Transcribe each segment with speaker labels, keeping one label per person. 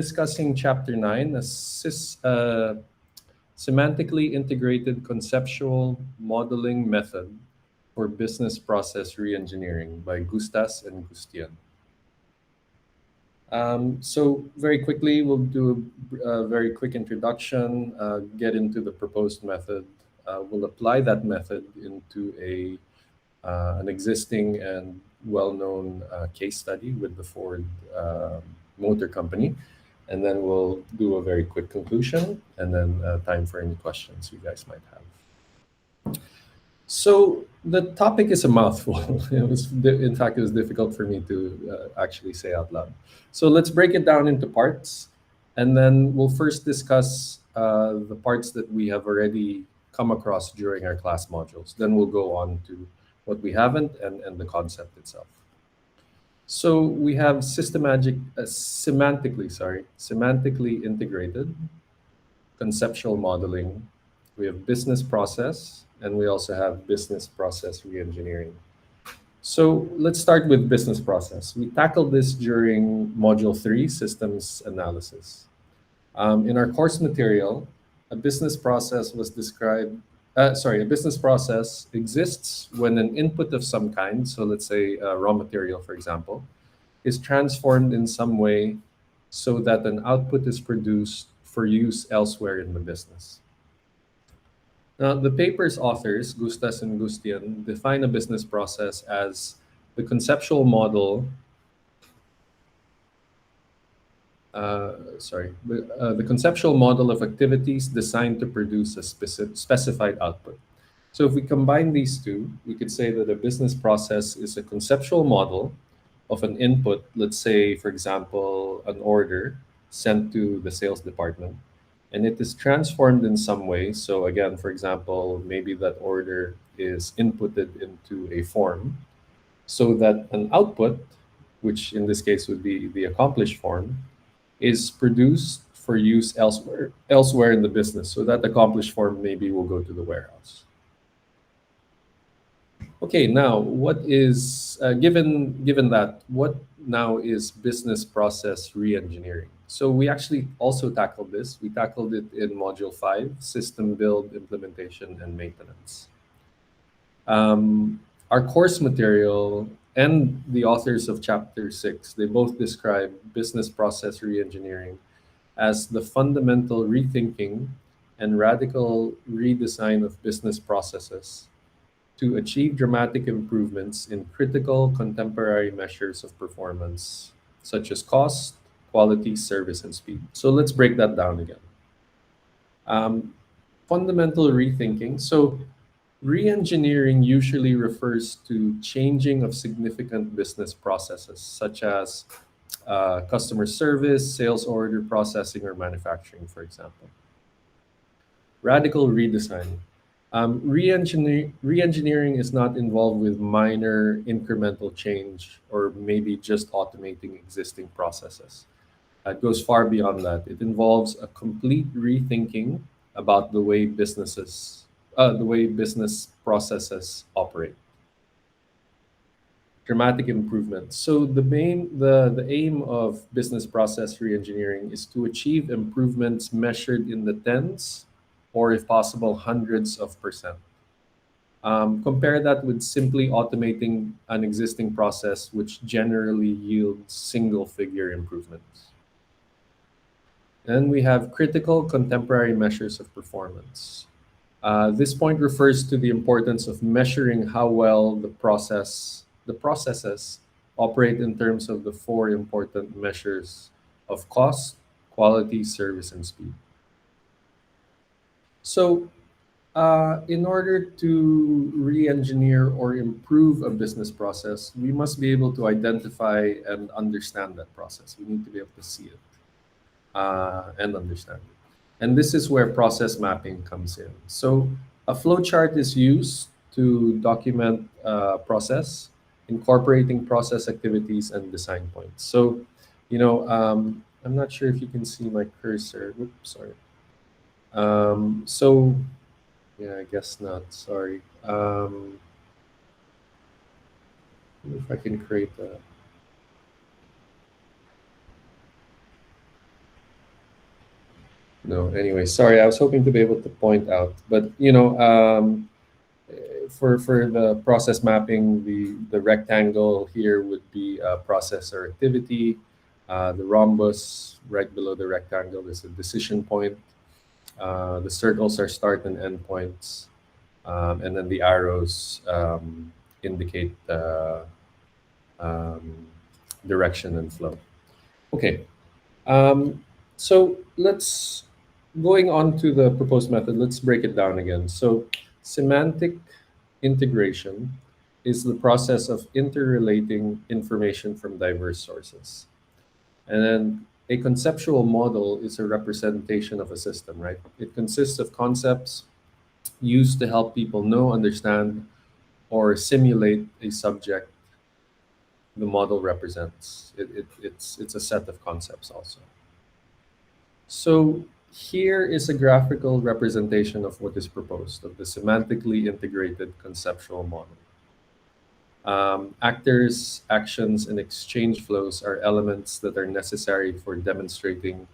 Speaker 1: Discussing Chapter 9, semantically integrated conceptual modeling method for business process reengineering by Gustas and Gustien. So very quickly, we'll do a very quick introduction, get into the proposed method. We'll apply that method into an existing and well-known case study with the Ford Motor Company. And then we'll do a very quick conclusion and then time for any questions you guys might have. So the topic is a mouthful. In fact, it was difficult for me to actually say out loud. So let's break it down into parts, and then we'll first discuss the parts that we have already come across during our class modules. Then we'll go on to what we haven't and the concept itself. So we have semantically integrated, conceptual modeling. We have business process, and we also have business process reengineering. So let's start with business process. We tackled this during Module 3, Systems Analysis. In our course material, a business process was described. A business process exists when an input of some kind, so let's say raw material, for example, is transformed in some way so that an output is produced for use elsewhere in the business. Now, the paper's authors, Gustas and Gustien, define a business process as the conceptual model. The conceptual model of activities designed to produce a specified output. So if we combine these two, we could say that a business process is a conceptual model of an input, let's say, for example, an order sent to the sales department, and it is transformed in some way. So again, for example, maybe that order is inputted into a form so that an output, which in this case would be the accomplished form, is produced for use elsewhere in the business. So that accomplished form maybe will go to the warehouse. Okay, now what is given that, what now is business process reengineering? So we actually also tackled this. We tackled it in Module 5, System Build, Implementation, and Maintenance. Our course material and the authors of Chapter 6, they both describe business process reengineering as the fundamental rethinking and radical redesign of business processes to achieve dramatic improvements in critical contemporary measures of performance, such as cost, quality, service, and speed. So let's break that down again. Fundamental rethinking. So reengineering usually refers to changing of significant business processes, such as customer service, sales order processing, or manufacturing, for example. Radical redesign. Reengineering is not involved with minor incremental change or maybe just automating existing processes. It goes far beyond that. It involves a complete rethinking about the way business processes operate. Dramatic improvement. So the aim of business process reengineering is to achieve improvements measured in the tens, or if possible, hundreds of percent. Compare that with simply automating an existing process, which generally yields single-figure improvements. Then we have critical contemporary measures of performance. This point refers to the importance of measuring how well the processes operate in terms of the four important measures of cost, quality, service, and speed. So, in order to re-engineer or improve a business process, we must be able to identify and understand that process. We need to be able to see it and understand it. And this is where process mapping comes in. So a flowchart is used to document process, incorporating process activities and design points. So, I'm not sure if you can see my cursor. Oops, sorry. So, yeah, I guess not. Sorry. If I can create a. No, anyway, sorry. I was hoping to be able to point out, but for the process mapping, the rectangle here would be processor activity. The rhombus right below the rectangle is a decision point. The circles are start and end points, and then the arrows indicate um, direction and flow. Okay, so let's going on to the proposed method. Let's break it down again. So, semantic integration is the process of interrelating information from diverse sources. And then a conceptual model is a representation of a system, right? It consists of concepts used to help people know, understand, or simulate a subject the model represents. It's a set of concepts also. So here is a graphical representation of what is proposed of the semantically integrated conceptual model. Actors, actions, and exchange flows are elements that are necessary for demonstrating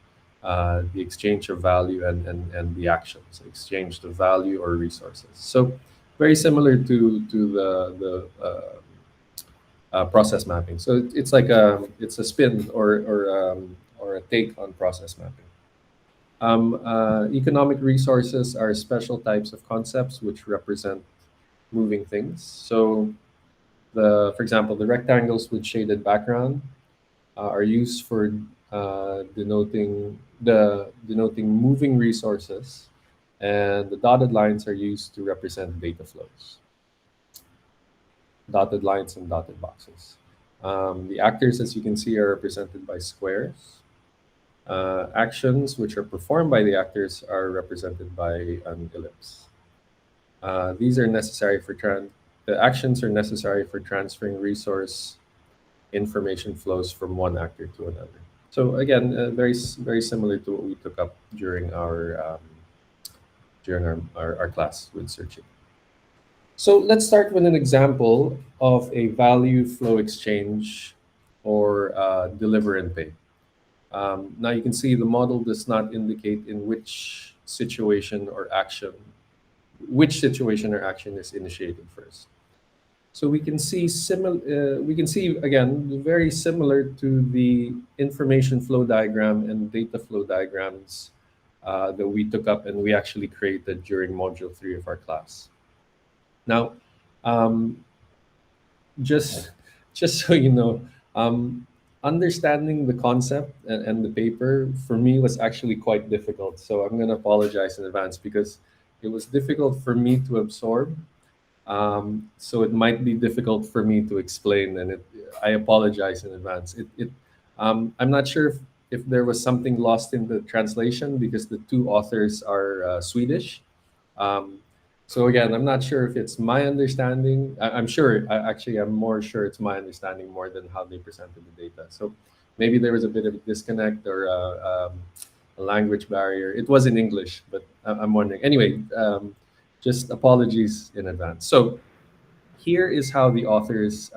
Speaker 1: the exchange of value and the actions, exchange of value or resources. So very similar to the process mapping. So it's like it's a spin or a take on process mapping. Economic resources are special types of concepts which represent moving things. So for example, the rectangles with shaded background are used for denoting moving resources, and the dotted lines are used to represent data flows. Dotted lines and dotted boxes. The actors, as you can see, are represented by squares. Actions which are performed by the actors are represented by an ellipse. These are necessary for the actions are necessary for transferring resource information flows from one actor to another. So again, very similar to what we took up during our class with searching. So let's start with an example of a value flow exchange or deliver and pay. Now you can see the model does not indicate in which situation or action is initiated first. So we can see again very similar to the information flow diagram and data flow diagrams that we took up and we actually created during module 3 of our class. Now, um, just just so you know, understanding the concept and the paper for me was actually quite difficult. So I'm going to apologize in advance because it was difficult for me to absorb. So it might be difficult for me to explain, and I apologize in advance. I'm not sure if there was something lost in the translation because the two authors are Swedish. Um, so again, I'm not sure if it's my understanding. I'm sure, actually, I'm more sure it's my understanding more than how they presented the data. So maybe there was a bit of a disconnect or a language barrier. It was in English, but I'm wondering. Anyway, just apologies in advance. So here is how the authors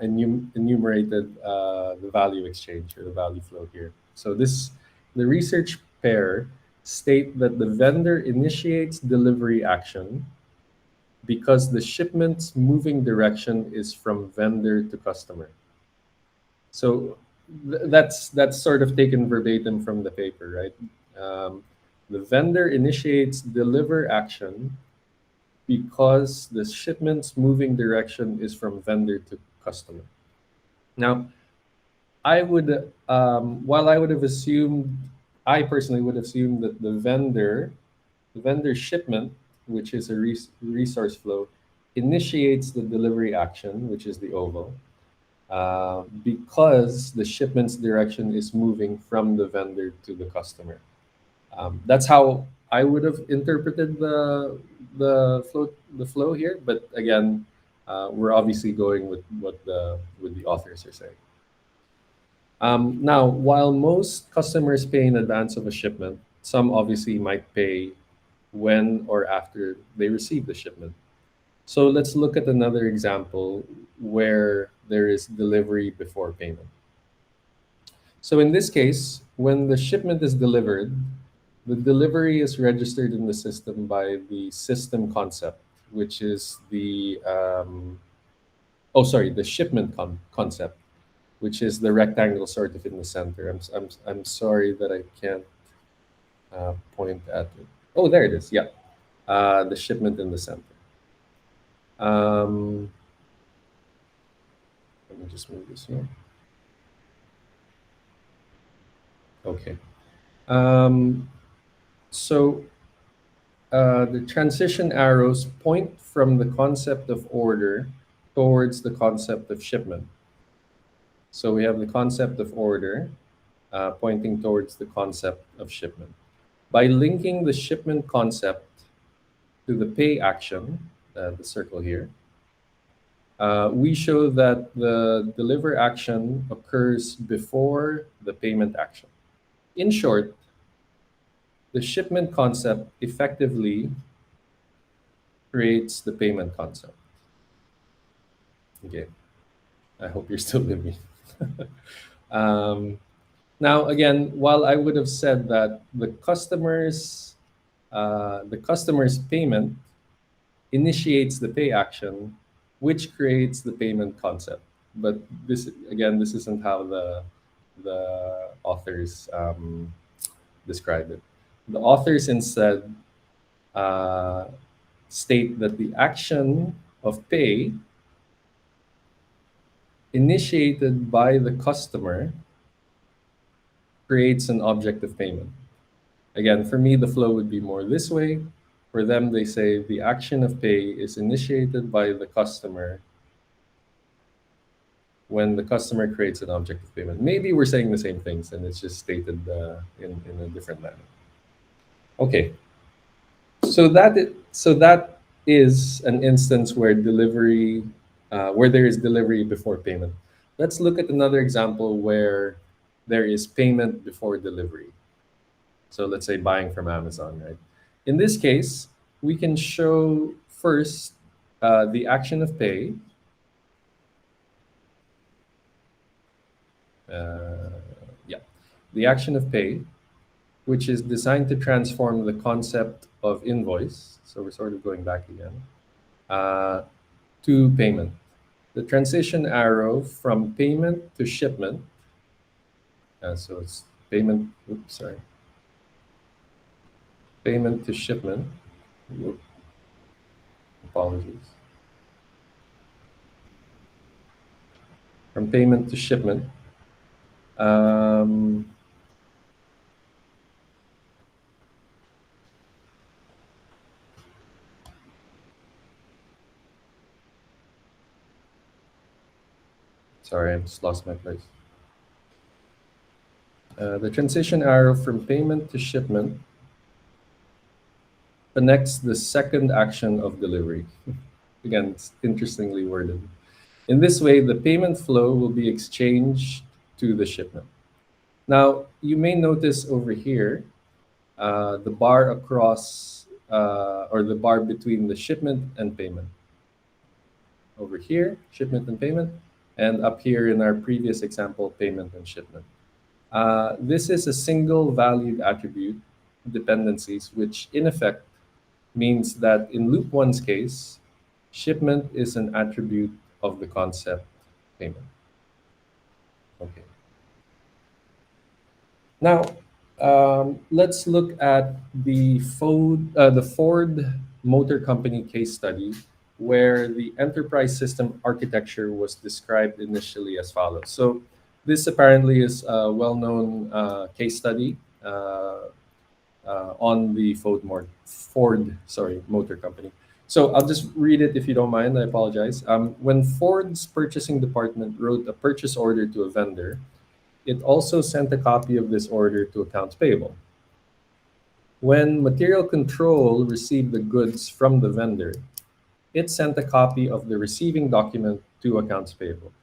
Speaker 1: enumerated the value exchange or the value flow here. So the research pair state that the vendor initiates delivery action because the shipment's moving direction is from vendor to customer. So that's sort of taken verbatim from the paper, right? The vendor initiates deliver action because the shipment's moving direction is from vendor to customer. Now, while I would have assumed, I personally would have assumed that the vendor shipment, which is a resource flow, initiates the delivery action, which is the oval, because the shipment's direction is moving from the vendor to the customer. That's how I would have interpreted the flow here. But again, we're obviously going with what the authors are saying. Now, while most customers pay in advance of a shipment, some obviously might pay when or after they receive the shipment. So let's look at another example where there is delivery before payment. So in this case, when the shipment is delivered, the delivery is registered in the system by the system concept, which is the shipment concept, which is the rectangle sort of in the center. I'm sorry that I can't point at it. Oh, there it is. Yeah, the shipment in the center. Um, Let me just move this here. Okay. Um, so the transition arrows point from the concept of order towards the concept of shipment. So we have the concept of order pointing towards the concept of shipment. By linking the shipment concept to the pay action, the circle here, we show that the deliver action occurs before the payment action. In short, the shipment concept effectively creates the payment concept. Okay, I hope you're still with me. um, Now, again, while I would have said that the customer's payment initiates the pay action, which creates the payment concept. But this isn't how the authors describe it. The authors instead uh, state that the action of pay initiated by the customer creates an object of payment. Again, for me, the flow would be more this way. For them, they say the action of pay is initiated by the customer when the customer creates an object of payment. Maybe we're saying the same things and it's just stated in a different manner. Okay, so that is an instance where there is delivery before payment. Let's look at another example where there is payment before delivery. So let's say buying from Amazon, right? In this case, we can show first the action of pay. Uh, yeah, the action of pay, which is designed to transform the concept of invoice. So we're sort of going back again uh, to payment. The transition arrow from payment to shipment. So it's payment. Oops, sorry. Payment to shipment. Whoop, apologies. From payment to shipment. Um, Sorry, I just lost my place. The transition arrow from payment to shipment connects the second action of delivery. Again, it's interestingly worded. In this way, the payment flow will be exchanged to the shipment. Now, you may notice over here the bar across or the bar between the shipment and payment. Over here, shipment and payment, and up here in our previous example, payment and shipment. This is a single valued attribute dependencies, which in effect means that in loop one's case, shipment is an attribute of the concept payment. Okay. Now, let's look at the Ford Motor Company case study, where the enterprise system architecture was described initially as follows. So, this apparently is a well-known case study on the Ford Motor Company. So I'll just read it if you don't mind. I apologize. When Ford's purchasing department wrote a purchase order to a vendor, it also sent a copy of this order to accounts payable. When material control received the goods from the vendor, it sent a copy of the receiving document to accounts payable.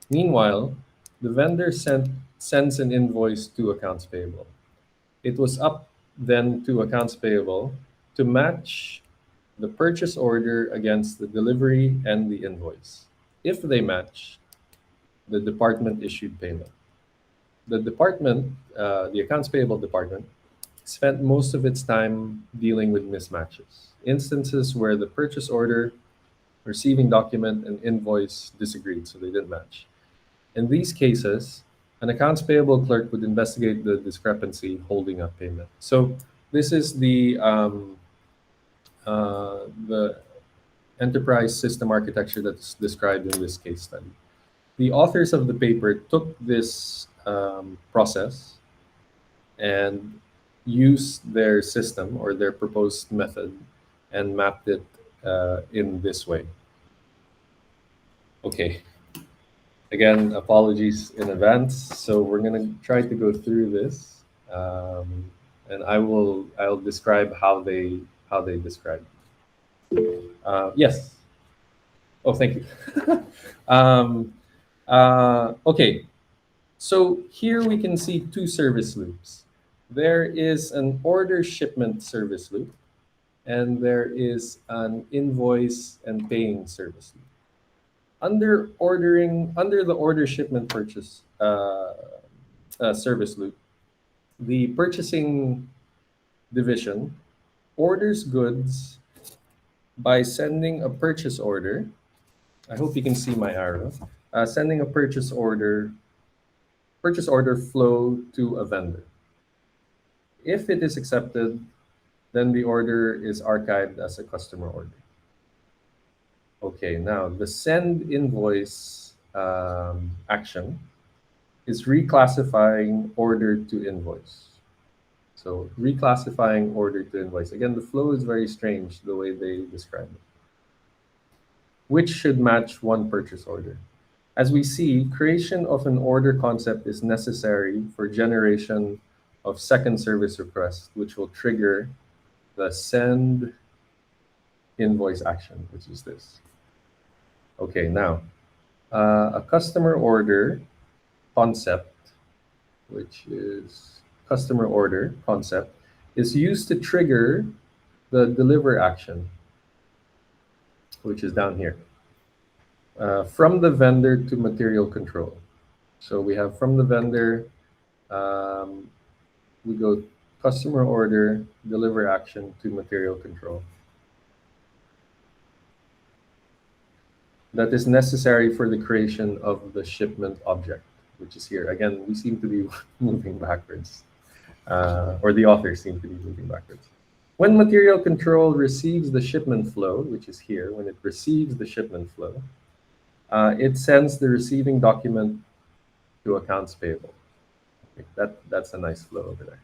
Speaker 1: Meanwhile, the vendor sends an invoice to accounts payable. It was up then to accounts payable to match the purchase order against the delivery and the invoice. If they match, the department issued payment. the department, the accounts payable department, spent most of its time dealing with mismatches, instances where the purchase order, receiving document, and invoice disagreed, so they didn't match. In these cases, an accounts payable clerk would investigate the discrepancy, holding up payment. So this is the enterprise system architecture that's described in this case study. The authors of the paper took this process and used their system or their proposed method and mapped it in this way. Okay. Again, apologies in advance. So we're gonna try to go through this, and I'll describe how they describe. Yes. Oh, thank you. um, okay. So here we can see two service loops. There is an order shipment service loop, and there is an invoice and paying service loop. Under the order shipment purchase service loop, the purchasing division orders goods by sending a purchase order. I hope you can see my arrow. Sending a purchase order flow to a vendor. If it is accepted, then the order is archived as a customer order. Okay, now the send invoice action is reclassifying order to invoice. So reclassifying order to invoice. Again, the flow is very strange the way they describe it. Which should match one purchase order. As we see, creation of an order concept is necessary for generation of second service request, which will trigger the send invoice action, which is this. Okay, now a customer order concept, which is customer order concept, is used to trigger the deliver action, which is down here. From the vendor to material control. So we have from the vendor, we go customer order, deliver action to material control. That is necessary for the creation of the shipment object, which is here. Again, we seem to be moving backwards, or the authors seem to be moving backwards. When material control receives the shipment flow, which is here, when it receives the shipment flow, it sends the receiving document to accounts payable. Okay, that's a nice flow over there.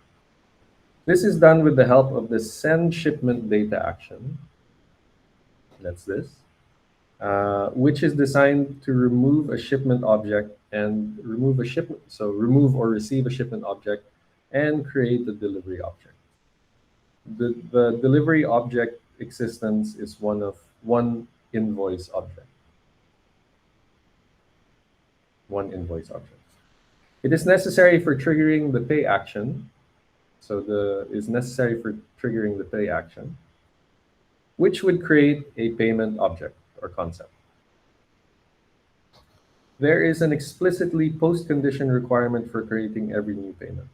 Speaker 1: This is done with the help of the send shipment data action. That's this, which is designed to remove a shipment object and remove a shipment. So remove or receive a shipment object and create a delivery object. The delivery object existence is one invoice object. One invoice object. It is necessary for triggering the pay action. So is necessary for triggering the pay action, which would create a payment object or concept. There is an explicitly post-condition requirement for creating every new payment.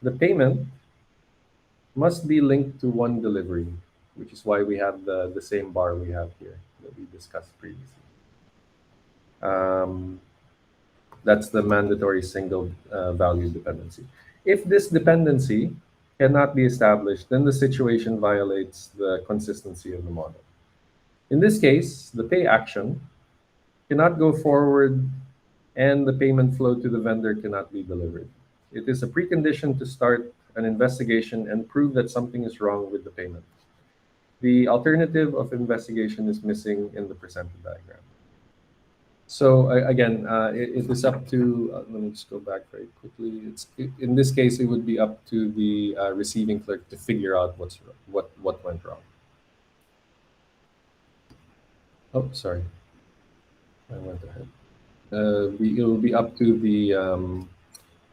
Speaker 1: The payment must be linked to one delivery, which is why we have the same bar we have here that we discussed previously. That's the mandatory single value dependency. If this dependency cannot be established, then the situation violates the consistency of the model. In this case, the pay action cannot go forward and the payment flow to the vendor cannot be delivered. It is a precondition to start an investigation and prove that something is wrong with the payment. The alternative of investigation is missing in the presented diagram. So again, it is up to, let me just go back very quickly. In this case, it would be up to the receiving clerk to figure out what went wrong. Oh, sorry, I went ahead. It will be up to the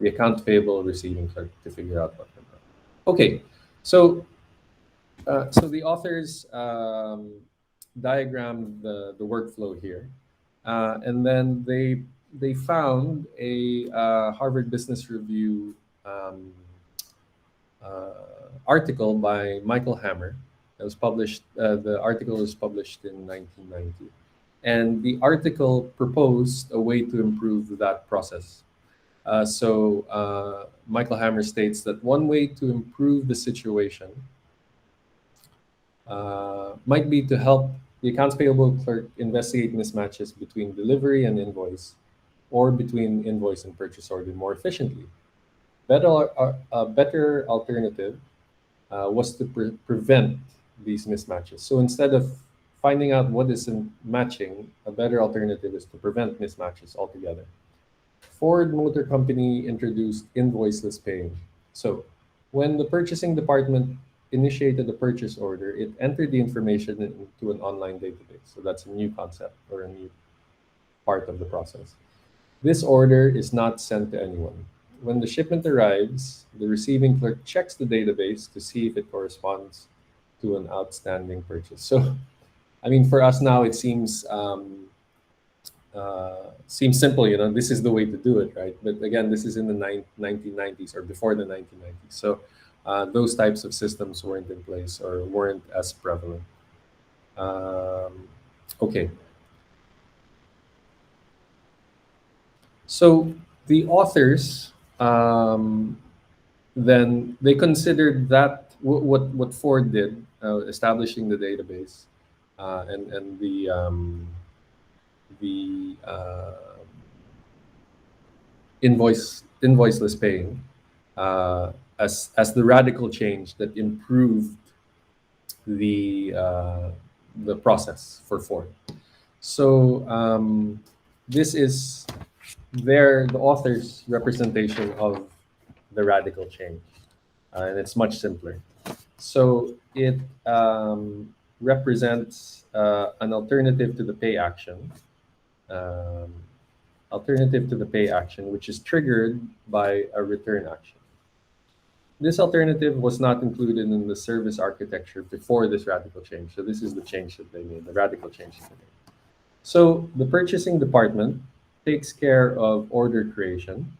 Speaker 1: account payable receiving clerk to figure out what went wrong. Okay, so the authors diagrammed the workflow here. And then they they found a Harvard Business Review um, article by Michael Hammer. That was published. The article was published in 1990, and the article proposed a way to improve that process. Michael Hammer states that one way to improve the situation might be to help the accounts payable clerk investigate mismatches between delivery and invoice, or between invoice and purchase order more efficiently. A better alternative was to prevent these mismatches. So instead of finding out what isn't matching, a better alternative is to prevent mismatches altogether. Ford Motor Company introduced invoiceless paying. So when the purchasing department initiated the purchase order, it entered the information into an online database. So that's a new concept or a new part of the process. This order is not sent to anyone. When the shipment arrives, the receiving clerk checks the database to see if it corresponds to an outstanding purchase. So, I mean, for us now, it seems simple. You know, this is the way to do it, right? But again, this is in the 1990s or before the 1990s. So, those types of systems weren't in place or weren't as prevalent. Um, okay, so the authors then they considered that what Ford did, establishing the database and the invoiceless paying as the radical change that improved the the process for Ford. So this is the author's representation of the radical change, and it's much simpler. So it represents an alternative to the pay action, um, which is triggered by a return action. This alternative was not included in the service architecture before this radical change. So this is the change that they made, the radical change that they made. So the purchasing department takes care of order creation,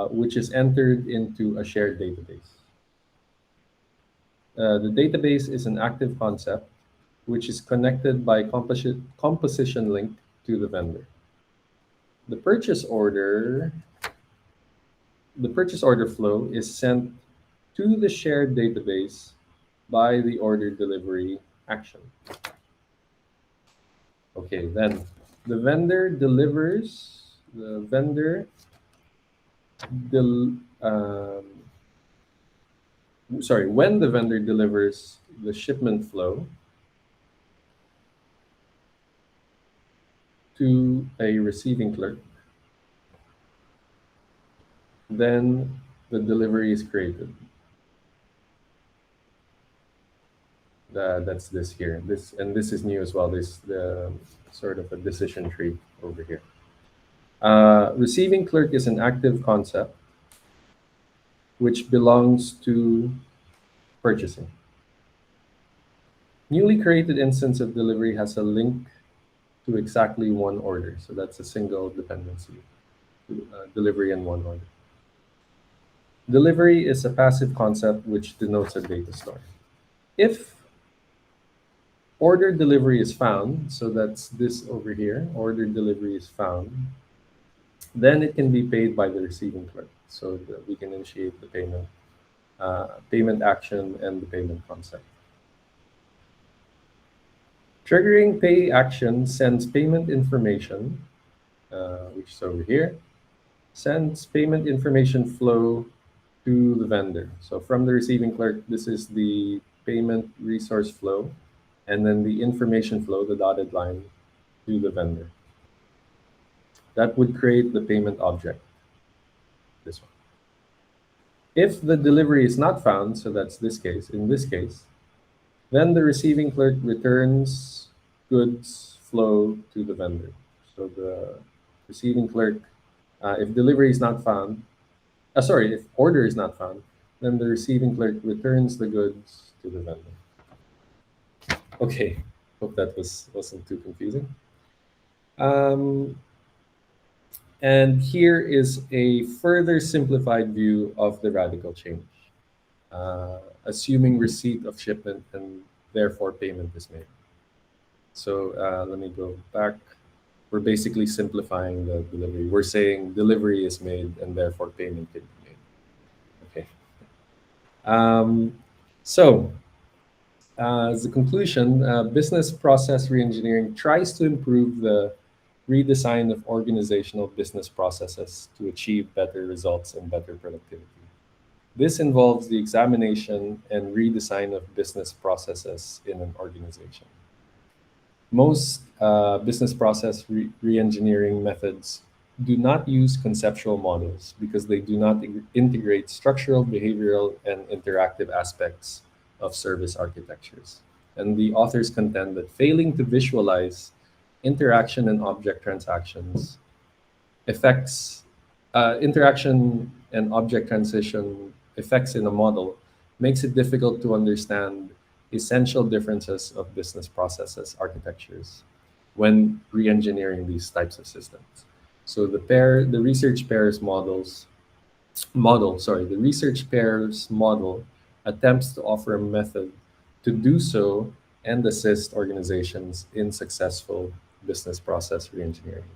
Speaker 1: which is entered into a shared database. The database is an active concept which is connected by composition link to the vendor. The purchase order, the purchase order flow is sent to the shared database by the order delivery action. Okay, then the vendor delivers, the vendor del, sorry, when the vendor delivers the shipment flow to a receiving clerk, then the delivery is created. That's this here. This is new as well. This the sort of a decision tree over here. Receiving clerk is an active concept which belongs to purchasing. Newly created instance of delivery has a link to exactly one order. So that's a single dependency, delivery in one order. Delivery is a passive concept which denotes a data store. If order delivery is found, so that's this over here, order delivery is found, then it can be paid by the receiving clerk. So that we can initiate the payment action and the payment concept. Triggering pay action sends payment information, which is over here, sends payment information flow to the vendor. So from the receiving clerk, this is the payment resource flow, and then the information flow, the dotted line, to the vendor. That would create the payment object, this one. If the delivery is not found, so that's this case, in this case, then the receiving clerk returns goods flow to the vendor. So the receiving clerk, if delivery is not found, if order is not found, then the receiving clerk returns the goods to the vendor. Okay, hope that wasn't too confusing. Um, and here is a further simplified view of the radical change, assuming receipt of shipment and therefore payment is made. So let me go back. We're basically simplifying the delivery. We're saying delivery is made and therefore payment can be made. Okay. Um, so as a conclusion, business process reengineering tries to improve the redesign of organizational business processes to achieve better results and better productivity. This involves the examination and redesign of business processes in an organization. Most business process reengineering methods do not use conceptual models because they do not integrate structural, behavioral, and interactive aspects of service architectures. And the authors contend that failing to visualize interaction and object transactions effects interaction and object transition effects in a model makes it difficult to understand essential differences of business processes architectures when re-engineering these types of systems. So the research pairs the research pairs model attempts to offer a method to do so and assist organizations in successful business process re-engineering.